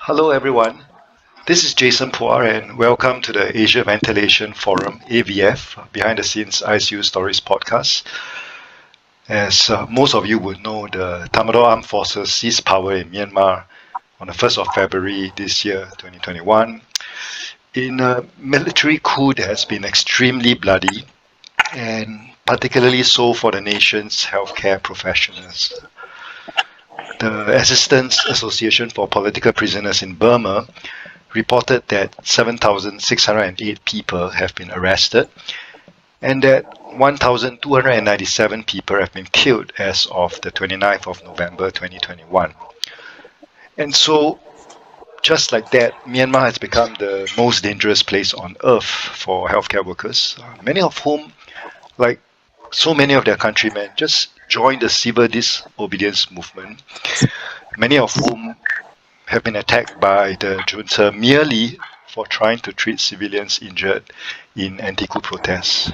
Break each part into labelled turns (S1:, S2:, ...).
S1: Hello, everyone. This is Jason Puar, and welcome to the Asia Ventilation Forum (AVF) Behind the Scenes ICU Stories podcast. As most of you would know, the Tatmadaw Armed Forces seized power in Myanmar on the 1st of February this year, 2021, in a military coup that has been extremely bloody, and particularly so for the nation's healthcare professionals. The Assistance Association for Political Prisoners in Burma reported that 7,608 people have been arrested and that 1,297 people have been killed as of the 29th of November 2021. And so, just like that, Myanmar has become the most dangerous place on earth for healthcare workers, many of whom, like so many of their countrymen, just joined the civil disobedience movement, many of whom have been attacked by the junta merely for trying to treat civilians injured in anti-coup protests.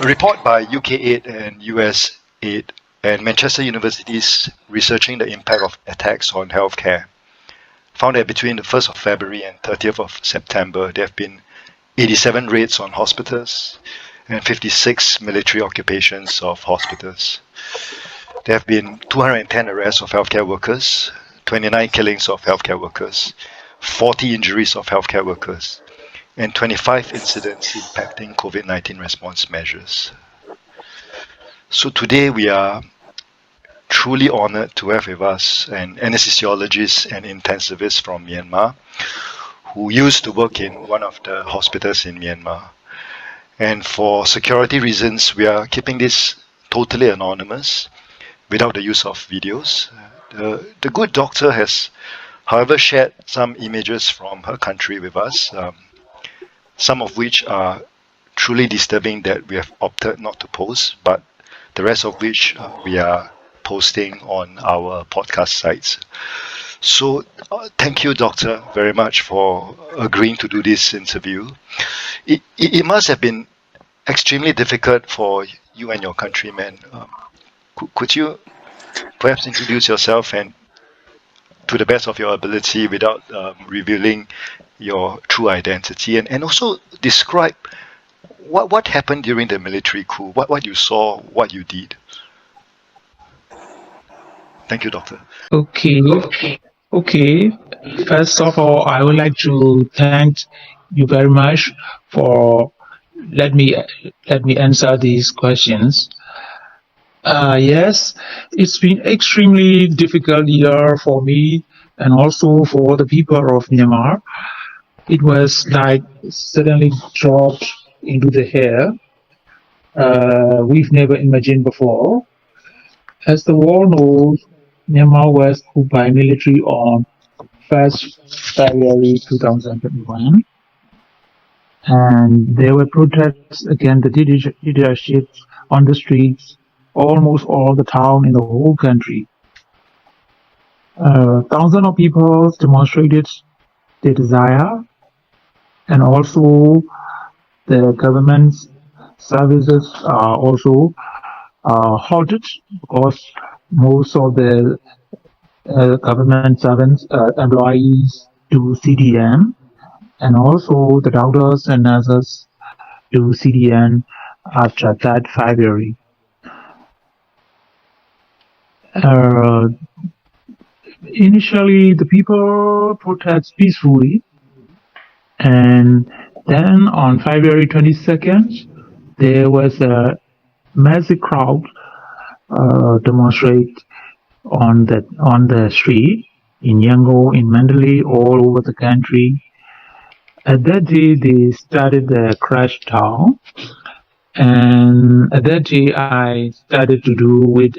S1: A report by UK8 and US8 and Manchester University's researching the impact of attacks on healthcare found that between the 1st of February and 30th of September, there have been 87 raids on hospitals and 56 military occupations of hospitals. There have been 210 arrests of healthcare workers, 29 killings of healthcare workers, 40 injuries of healthcare workers, and 25 incidents impacting COVID-19 response measures. So today we are truly honored to have with us an anaesthesiologist and intensivist from Myanmar who used to work in one of the hospitals in Myanmar. And for security reasons, we are keeping this totally anonymous without the use of videos. The good doctor has, however, shared some images from her country with us, some of which are truly disturbing that we have opted not to post, but the rest of which we are posting on our podcast sites. So thank you, Doctor, very much for agreeing to do this interview. It must have been extremely difficult for you and your countrymen. Could you perhaps introduce yourself and to the best of your ability without revealing your true identity, and also describe what happened during the military coup, what you saw, what you did. Thank you, Doctor.
S2: Okay. First of all, I would like to thank you very much for let me answer these questions. Yes, it's been extremely difficult year for me and also for the people of Myanmar. It was like suddenly dropped into the air. We've never imagined before. As the world knows, Myanmar was occuped by military on 1st February 2021. And there were protests against the dictatorship on the streets, almost all the town in the whole country. Thousands of people demonstrated their desire, and also the government services are also halted because most of the government servants, employees do CDM, and also the doctors and nurses do CDM after that February. Initially, the people protest peacefully, and then on February 22nd, there was a massive crowd demonstrate on the street in Yangon, in Mandalay, all over the country. At that day, they started the crash down, and at that day, I started to do with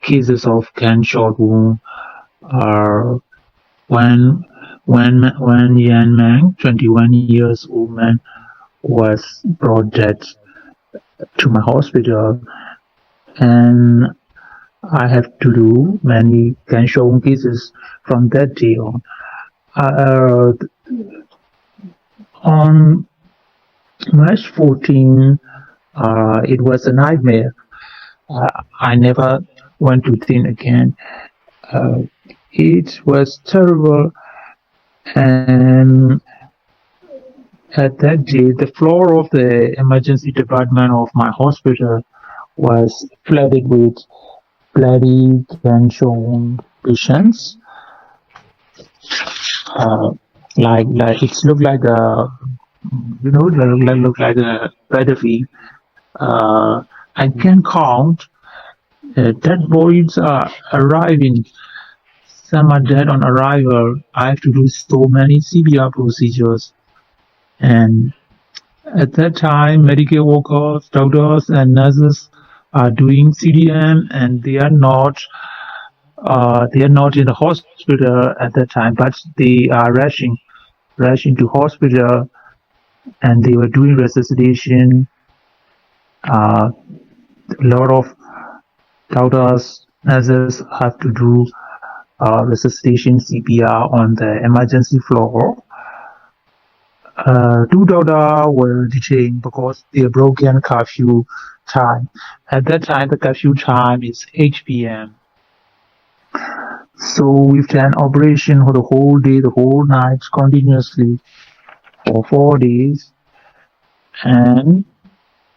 S2: cases of gunshot wound. When young man, 21 years old man, was brought dead to my hospital, and I have to do many gunshot wound cases from that day on. On March 14, it was a nightmare. I never want to think again. It was terrible, and at that day, the floor of the emergency department of my hospital was flooded with bloody gunshot patients. Uh, like it looked like a look like a battlefield. I can count dead bodies are arriving. Some are dead on arrival. I have to do so many CPR procedures, and at that time, medical workers, doctors, and nurses are doing CDM, and they are not in the hospital at that time, but they are rushing to hospital, and they were doing resuscitation. A lot of doctors, nurses have to do resuscitation CPR on the emergency floor. Two doctors were detained because they broken curfew time. At that time, the curfew time is 8 p.m. So we've done operation for the whole day, the whole night, continuously for 4 days, and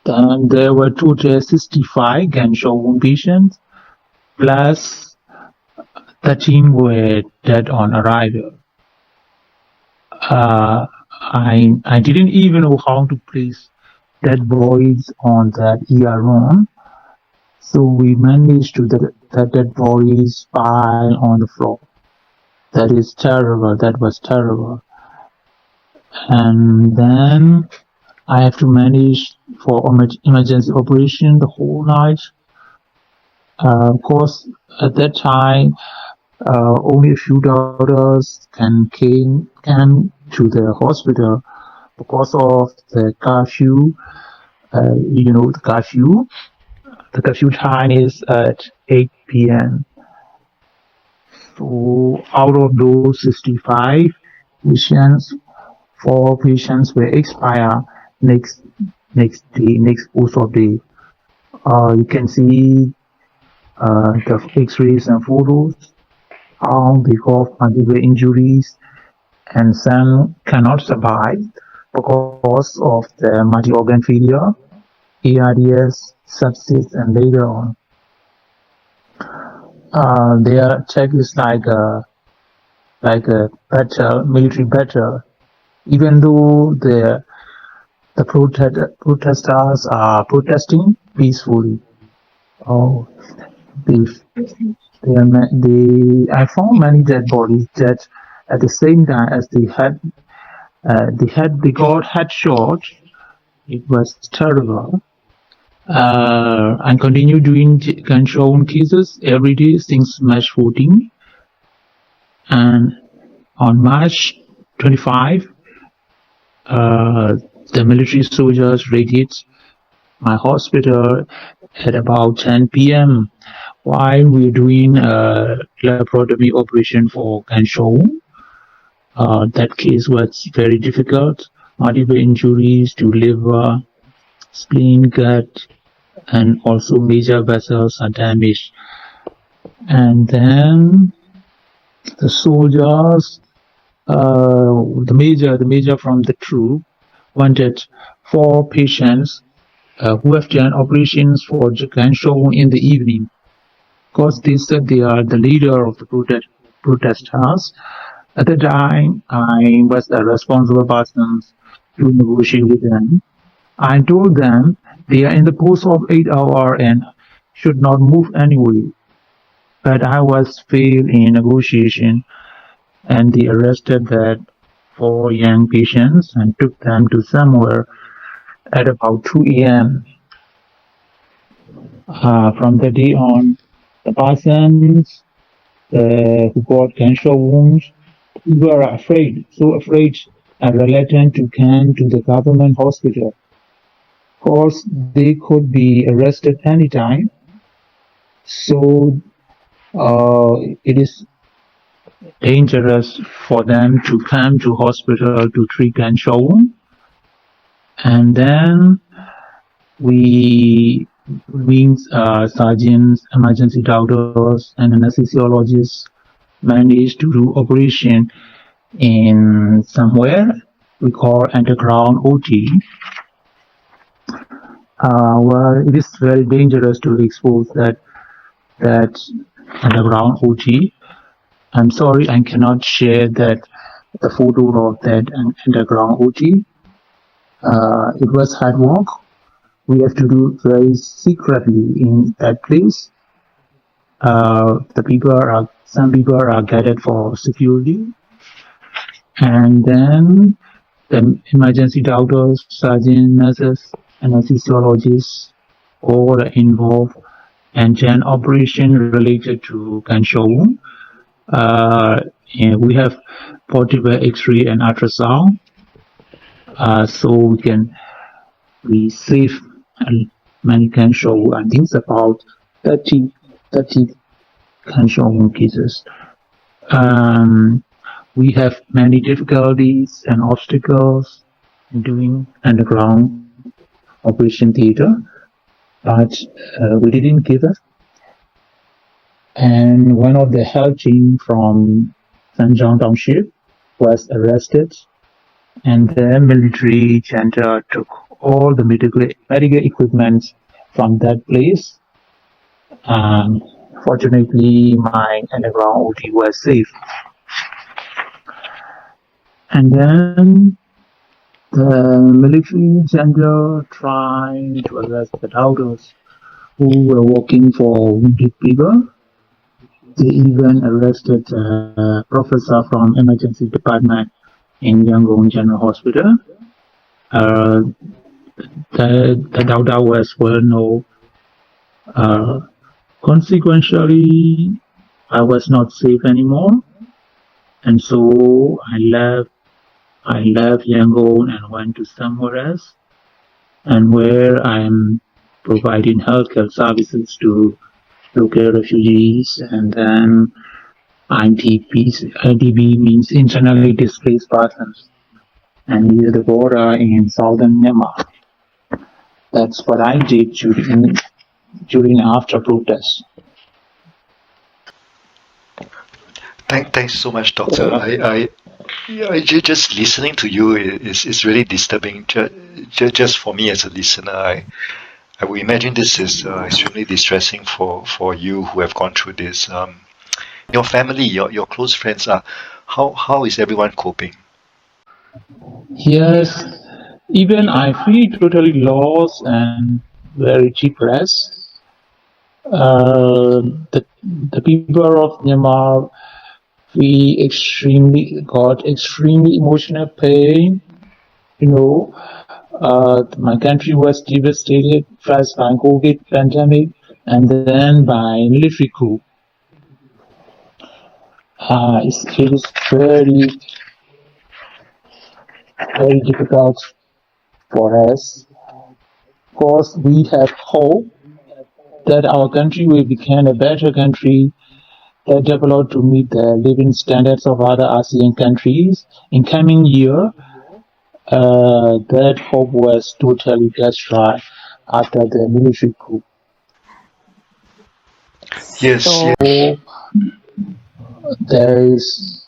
S2: then there were total 65 gunshot wound patients, plus 13 were dead on arrival. I didn't even know how to place dead bodies on that ER room, so we managed to that dead bodies pile on the floor. That is terrible. That was terrible. And then I have to manage for emergency operation the whole night. Of course, at that time, only a few doctors came to the hospital because of the curfew. The curfew. The curfew time is at 8 p.m. So out of those 65 patients, 4 patients will expire next day, next course of day. You can see the X-rays and photos, how they got multiple injuries, and some cannot survive because of the multi-organ failure, ARDS, sepsis, and later on. Their check is like a battle, military battle. Even though the protesters are protesting peacefully. Oh, I found many dead bodies that at the same time as they got headshot. It was terrible. And continue doing gunshot wound cases every day since March 14. And on March 25, the military soldiers raided my hospital at about 10 p.m. while we were doing a laparoscopy operation for gunshot wound. That case was very difficult. Multiple injuries to liver, spleen, gut, and also major vessels are damaged. And then the soldiers, the major from the troop wanted 4 patients who have done operations for gunshot wound in the evening, because they said they are the leader of the protesters. At the time, I was the responsible person to negotiate with them. I told them they are in the post of 8 hours and should not move anyway. But I was failed in negotiation, and they arrested that 4 young patients and took them to somewhere at about 2 a.m. From that day on, the persons who got gunshot wounds were afraid, so afraid and reluctant to come to the government hospital. Of course, they could be arrested anytime. So it is dangerous for them to come to hospital to treat gunshot wound. And then sergeants, emergency doctors, and anesthesiologists managed to do operation in somewhere we call underground OT. Well, it is very dangerous to expose that underground OT. I'm sorry, I cannot share the photo of that underground OT. It was hard work. We have to do very secretly in that place. Some people are gathered for security, and then the emergency doctors, surgeons, nurses, anaesthesiologists, all are involved, and then operation related to gunshot wound. We have portable X-ray and ultrasound, so we save many gunshot wound. I think it's about 30 gunshot wound cases. We have many difficulties and obstacles in doing underground operation theater, but we didn't give up. And one of the health team from Sanjong Township was arrested, and the military junta took all the medical equipment from that place. Fortunately, my underground OT was safe. And then the military junta tried to arrest the doctors who were working for wounded people. They even arrested a professor from emergency department in Yangon General Hospital. The doctor was well known. Consequently, I was not safe anymore, and so I left Yangon and went to somewhere else, and where I am providing healthcare services to local refugees, and then IDP means internally displaced persons, and near the border in southern Myanmar. That's what I did during after protest.
S1: Thanks so much, Doctor. Just listening to you is really disturbing. Just for me as a listener, I would imagine this is extremely distressing for you who have gone through this. Your family, your close friends are. How is everyone coping?
S2: Yes, even I feel totally lost and very depressed. The people of Myanmar, we got extremely emotional pain. My country was devastated first by COVID pandemic and then by military coup. It is very, very difficult for us. Of course, we have hope that our country will become a better country that developed to meet the living standards of other ASEAN countries in coming year. That hope was totally destroyed after the military coup.
S1: Yes.
S2: So there is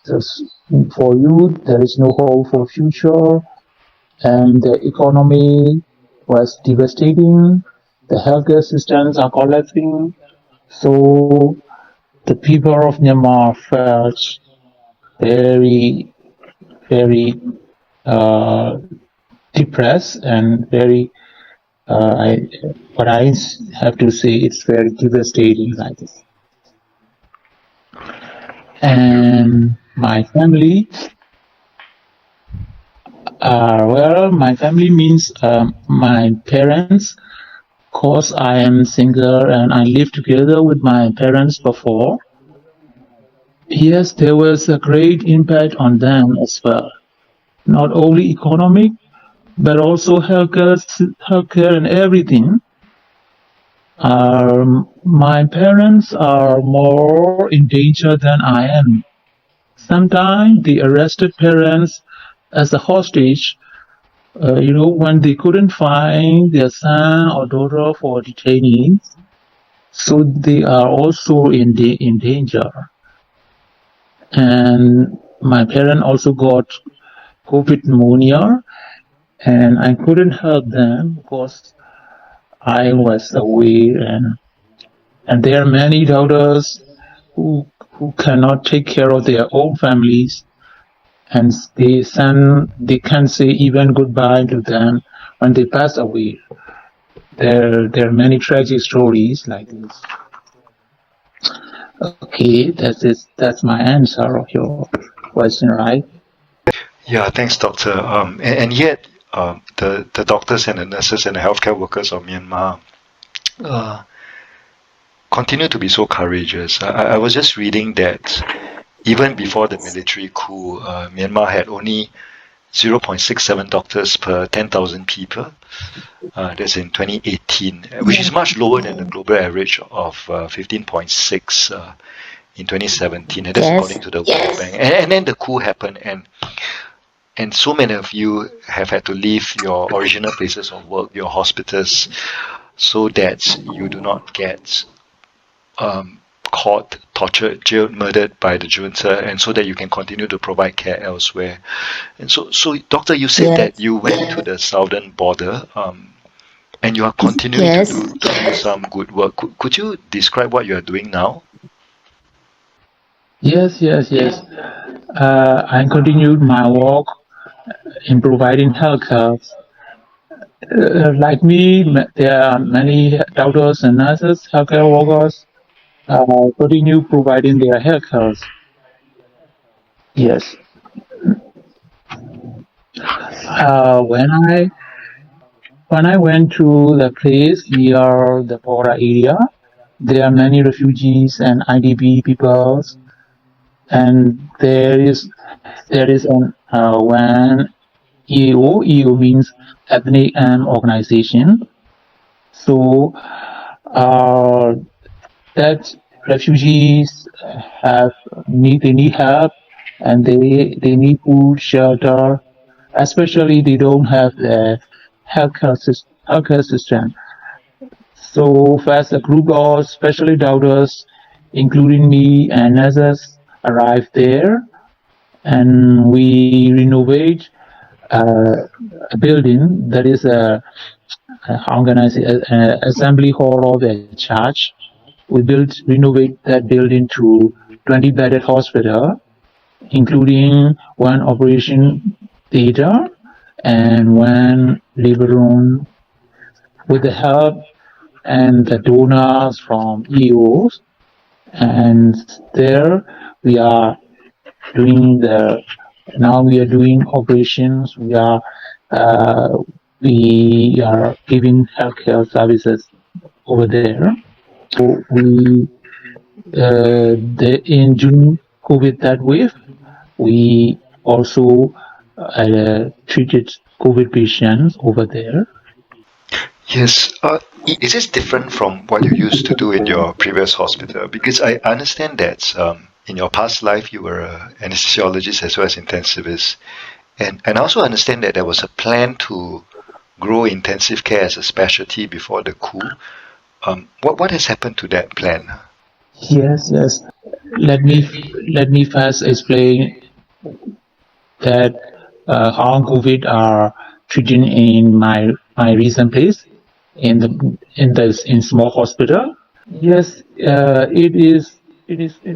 S2: for youth, there is no hope for future, and the economy was devastating. The healthcare systems are collapsing. So the people of Myanmar felt very, very depressed and very. What I have to say, it's very devastating like this. And my family, my family means my parents. Cause I am single and I lived together with my parents before. Yes, there was a great impact on them as well. Not only economic, but also healthcare and everything. My parents are more in danger than I am. Sometimes they arrested parents as a hostage, when they couldn't find their son or daughter for detainees. So they are also in danger. and my parents also got COVID pneumonia, and I couldn't help them because I was away, and there are many doctors who cannot take care of their own families, and they can't say even goodbye to them when they pass away. There are many tragic stories like this. Okay, that's my answer of your question, right?
S1: Yeah, thanks, doctor. And yet, the doctors and the nurses and the healthcare workers of Myanmar uh, continue to be so courageous. I was just reading that even before the military coup, Myanmar had only 0.67 doctors per 10,000 people. That's in 2018, which is much lower than the global average of 15.6 in 2017. And that's according to the World Bank. And then the coup happened, and so many of you have had to leave your original places of work, your hospitals, so that you do not get caught, tortured, jailed, murdered by the junta, and so that you can continue to provide care elsewhere. And so doctor, you said that you went to the southern border, and you are continuing to do some good work. Could you describe what you are doing now?
S2: Yes. I continued my work in providing healthcare. Like me, there are many doctors and nurses, healthcare workers, continue providing their healthcare. Yes. When I went to the place near the border area, there are many refugees and IDP people, and there is one EO. EO means ethnic organization. So that refugees they need help, and they need food, shelter. Especially they don't have the healthcare system. So first a group of specialty doctors, including me and nurses, arrived there, and we renovate a building that is a assembly hall of a church. We renovate that building to 20-bedded hospital, including one operation theater and one labor room. With the help and the donors from EOs, and there we are doing operations. We are giving healthcare services over there. So in June COVID that wave, we also treated COVID patients over there.
S1: Yes. Is this different from what you used to do in your previous hospital? Because I understand that in your past life you were an anesthesiologist as well as intensivist. And I also understand that there was a plan to grow intensive care as a specialty before the coup. What has happened to that plan?
S2: Yes. Let me first explain that how COVID are treated in my recent place in small hospital. Yes, it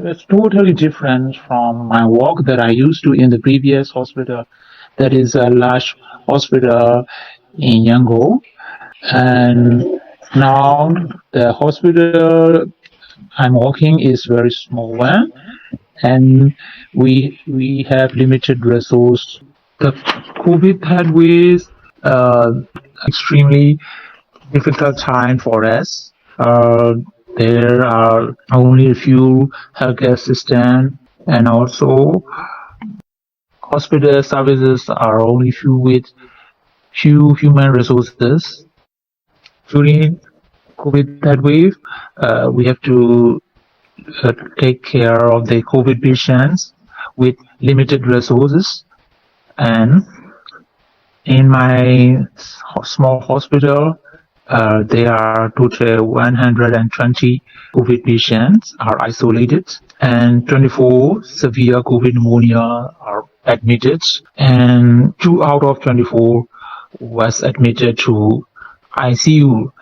S2: was totally different from my work that I used to in the previous hospital. That is a large hospital in Yangon, and now the hospital I'm working is very small one, and we have limited resource. The COVID third wave extremely difficult time for us. There are only a few healthcare systems, and also hospital services are only few human resources. During COVID third wave, we have to take care of the COVID patients with limited resources, and in my small hospital, There are total 120 COVID patients are isolated, and 24 severe COVID pneumonia are admitted, and 2 out of 24 was admitted to ICU.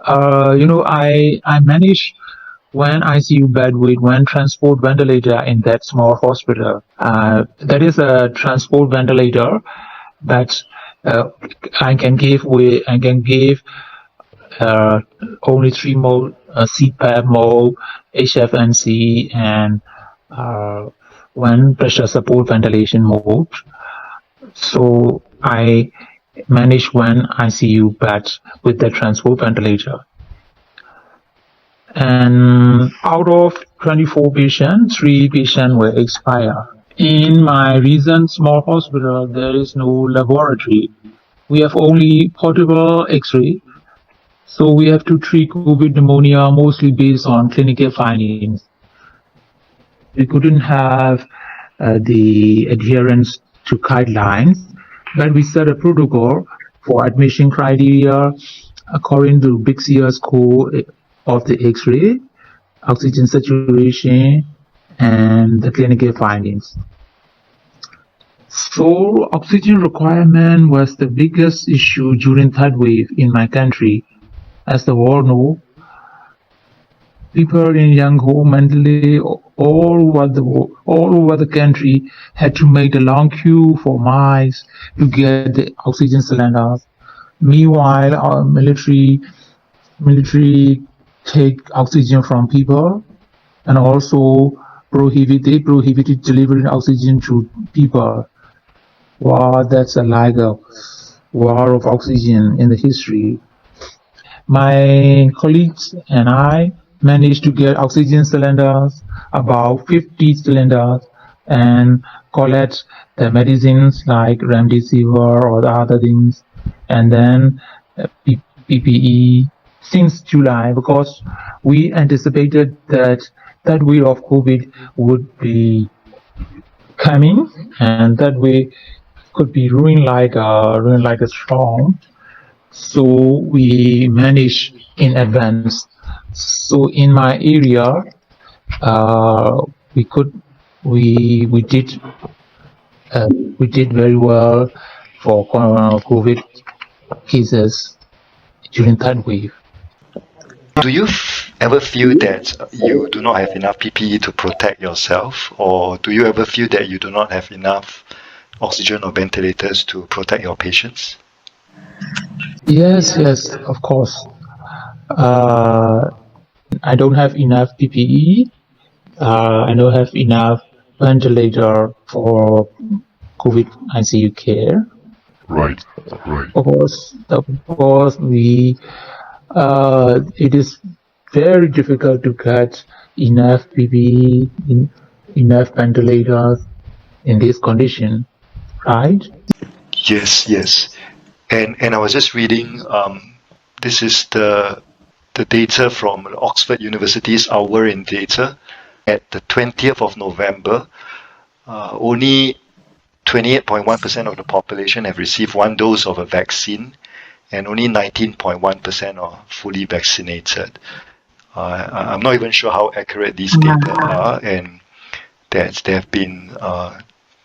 S2: I managed one ICU bed with one transport ventilator in that small hospital. That is a transport ventilator, but I can give only 3 mode, CPAP mode, HFNC, and one pressure support ventilation mode. So I managed one ICU bed with the transport ventilator. And out of 24 patients, 3 patients were expired. In my recent small hospital, there is no laboratory. We have only portable X-ray. So we have to treat COVID pneumonia mostly based on clinical findings. We couldn't have the adherence to guidelines, but we set a protocol for admission criteria according to Big C's score of the X-ray, oxygen saturation, and the clinical findings. So oxygen requirement was the biggest issue during third wave in my country. As the world knows, people in Yangon mentally all over the country had to make a long queue for miles to get the oxygen cylinders. Meanwhile, our military take oxygen from people, and also prohibited delivering oxygen to people. Wow, that's like a war of oxygen in the history. My colleagues and I managed to get oxygen cylinders, about 50 cylinders, and collect the medicines like remdesivir or the other things, and then PPE since July, because we anticipated that that wave of COVID would be coming, and that way could be ruined like a storm. So we managed in advance. So in my area, we did very well for COVID cases during third wave.
S1: Do you ever feel that you do not have enough PPE to protect yourself, or do you ever feel that you do not have enough oxygen or ventilators to protect your patients?
S2: Yes, of course. I don't have enough PPE. I don't have enough ventilator for COVID ICU care.
S3: Right.
S2: Of course, it is very difficult to get enough PPE, enough ventilators in this condition, right?
S1: Yes. And I was just reading, this is the data from Oxford University's Hour in Data. At the 20th of November, only 28.1% of the population have received 1 dose of a vaccine, and only 19.1% are fully vaccinated. I'm not even sure how accurate these data are, and there have been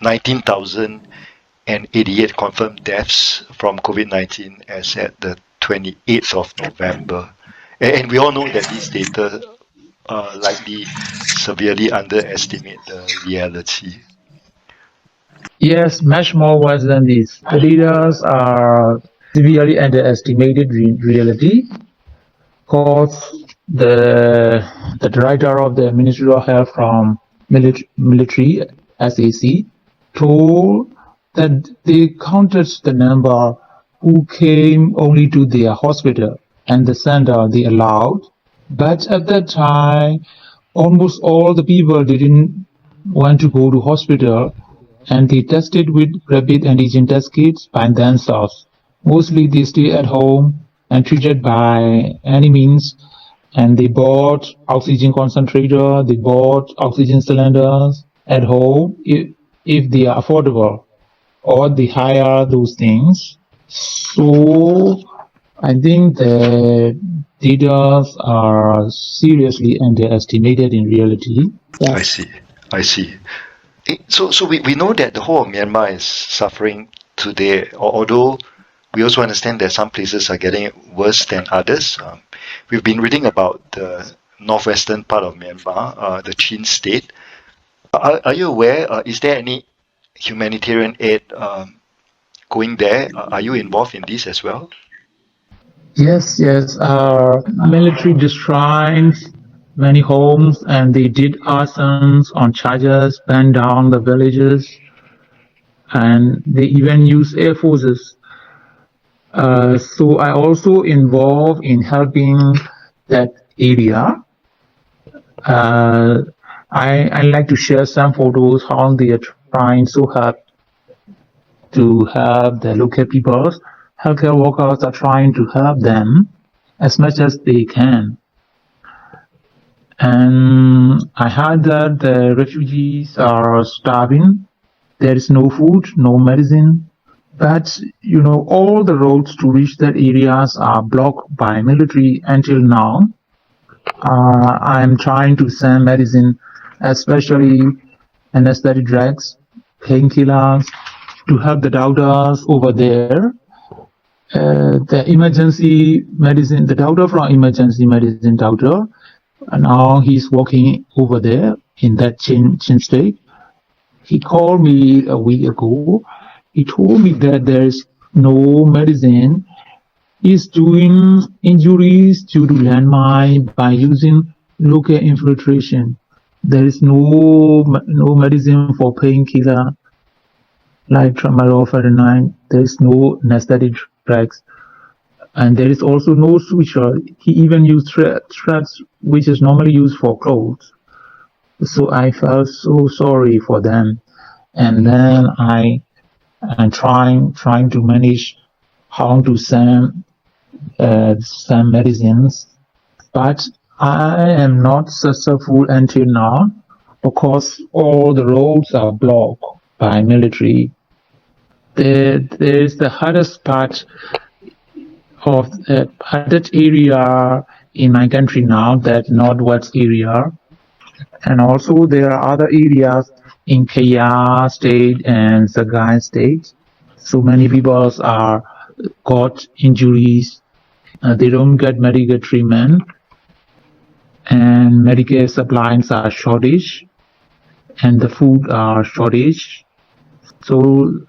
S1: 19,088 confirmed deaths from COVID-19 as at the 28th of November. And we all know that these data likely severely underestimate the reality.
S2: Yes, much more worse than this. The leaders are severely underestimated reality, because the director of the Ministry of Health from military SAC told that they counted the number who came only to their hospital and the center they allowed. But at that time, almost all the people didn't want to go to hospital, and they tested with rapid antigen test kits by themselves. Mostly they stay at home and treated by any means, and they bought oxygen concentrator, they bought oxygen cylinders at home if they are affordable, or they hire those things. So I think the data are seriously underestimated in reality.
S1: I
S2: Yes.
S1: see. I see. So we know that the whole of Myanmar is suffering today, although we also understand that some places are getting it worse than others. We've been reading about the northwestern part of Myanmar, the Chin state. Are you aware? Is there any humanitarian aid going there? Are you involved in this as well?
S2: Yes, yes. Military destroyed many homes and they did arsons on charges, burned down the villages, and they even use air forces. So I also involved in helping that area. Uh, I like to share some photos how they are trying so hard to help the local people. Healthcare workers are trying to help them as much as they can. And I heard that the refugees are starving. There is no food, no medicine. But all the roads to reach that areas are blocked by military until now. I'm trying to send medicine, especially anesthetic drugs, painkillers, to help the doctors over there. The emergency medicine, the doctor from emergency medicine doctor, now he's working over there in that Chin state. He called me a week ago. He told me that there's no medicine. He's doing injuries due to landmine by using local infiltration. There is no medicine for painkiller like tramadol. There is no anesthetic drugs. And there is also no switcher. He even used threads, which is normally used for clothes. So I felt so sorry for them. And then I'm trying to manage how to send some medicines, but I am not successful until now because all the roads are blocked by military. There is the hardest part of that area in my country now, that northwest area, and also there are other areas in Kaya state and Sagai state. So many people are got injuries. They don't get medical treatment, and medical supplies are shortage, and the food are shortage. So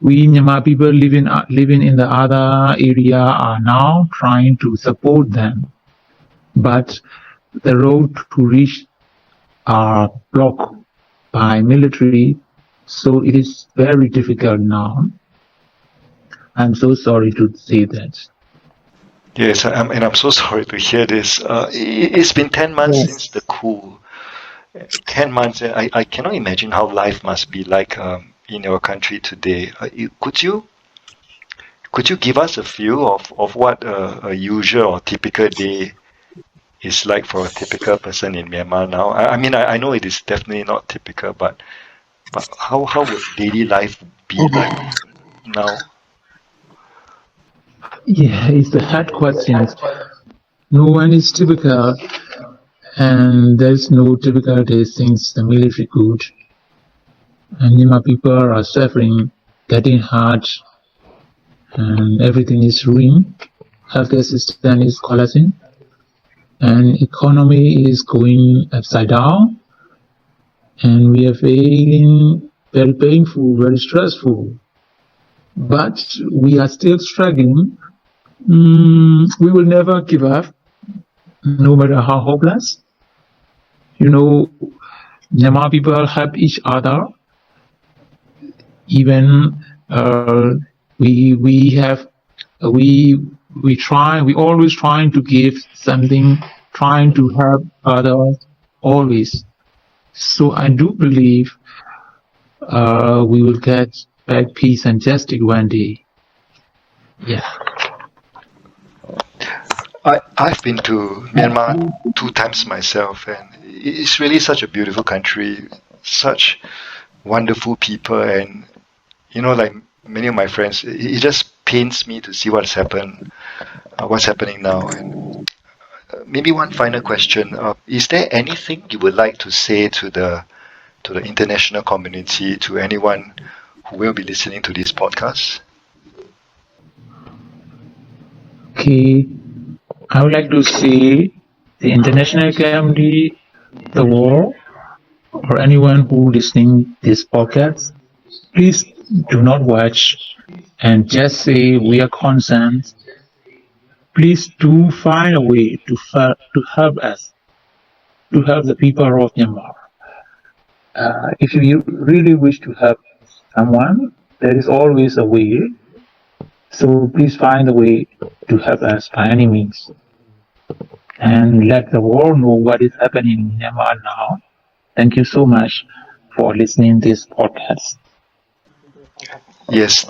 S2: we Myanmar people living in the other area are now trying to support them, but the road to reach are blocked by military, so it is very difficult now. I'm so sorry to say that.
S1: Yes, and I'm so sorry to hear this. It's been 10 months since the coup. 10 months, I cannot imagine how life must be like in your country today. Could you give us a feel of what a usual or typical day is like for a typical person in Myanmar now? I mean, I know it is definitely not typical, but how would daily life be like now?
S2: Yeah, it's a hard question. No one is typical, and there's no typical day since the military coup. And Myanmar people are suffering, getting hurt, and everything is ruined. Healthcare system is collapsing, and economy is going upside down, and we are feeling very painful, very stressful. But we are still struggling. We will never give up, no matter how hopeless. Myanmar people help each other. Even we have we always trying to give something, trying to help others always. So I do believe we will get back peace and justice one day. Yeah.
S1: I've been to Myanmar 2 times myself, and it's really such a beautiful country, such wonderful people, and like many of my friends, it just pains me to see what's happening now. And maybe one final question: is there anything you would like to say to the international community, to anyone who will be listening to this podcast?
S2: Okay, I would like to say the international community, the world, or anyone who listening this podcast, please do not watch and just say we are concerned. Please do find a way to help us, to help the people of Myanmar. If you really wish to help someone, there is always a way. So please find a way to help us by any means. And let the world know what is happening in Myanmar now. Thank you so much for listening to this podcast.
S1: Yes,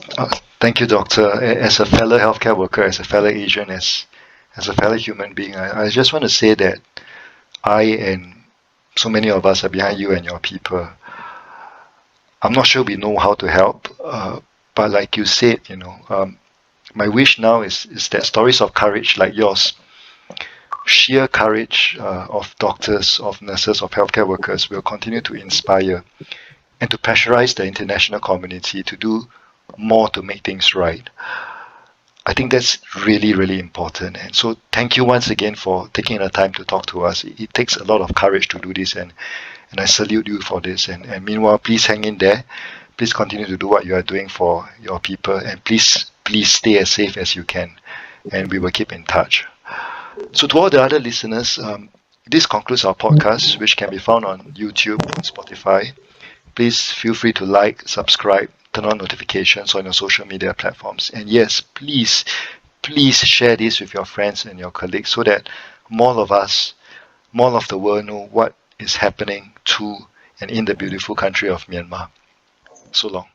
S1: thank you, Doctor. As a fellow healthcare worker, as a fellow Asian, as a fellow human being, I just want to say that I and so many of us are behind you and your people. I'm not sure we know how to help, but like you said, my wish now is that stories of courage like yours, sheer courage of doctors, of nurses, of healthcare workers will continue to inspire and to pressurize the international community to do more to make things right. I think that's really, really important. And so thank you once again for taking the time to talk to us. It takes a lot of courage to do this, and I salute you for this. And meanwhile, please hang in there. Please continue to do what you are doing for your people, and please stay as safe as you can. And we will keep in touch. So to all the other listeners, this concludes our podcast, which can be found on YouTube, on Spotify. Please feel free to like, subscribe, turn on notifications on your social media platforms. And yes, please share this with your friends and your colleagues so that more of the world know what is happening to and in the beautiful country of Myanmar. So long.